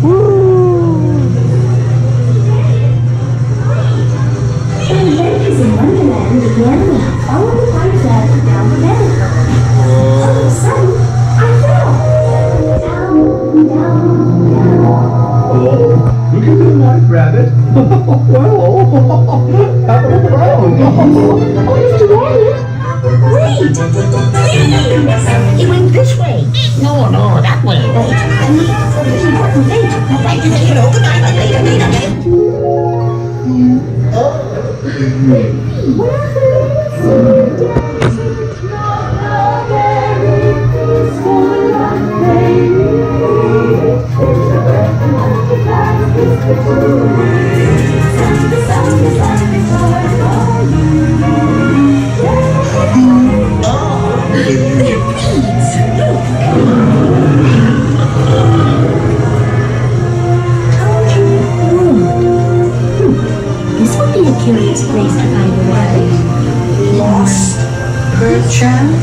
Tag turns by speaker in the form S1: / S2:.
S1: Adventures in Wonderland began when I followed the white flag down the rabbit hole. All of a sudden, I fell. Down, down, down.
S2: Oh, look at the white rabbit. Well, have a look around.
S1: Oh, Mr. Rabbit. Wait! Please!
S3: He went this way. No, that way. Wait.
S1: Wait.
S3: Hello, good night. Later.
S1: This would be a curious place to find a rabbit.
S3: Lost, perchance.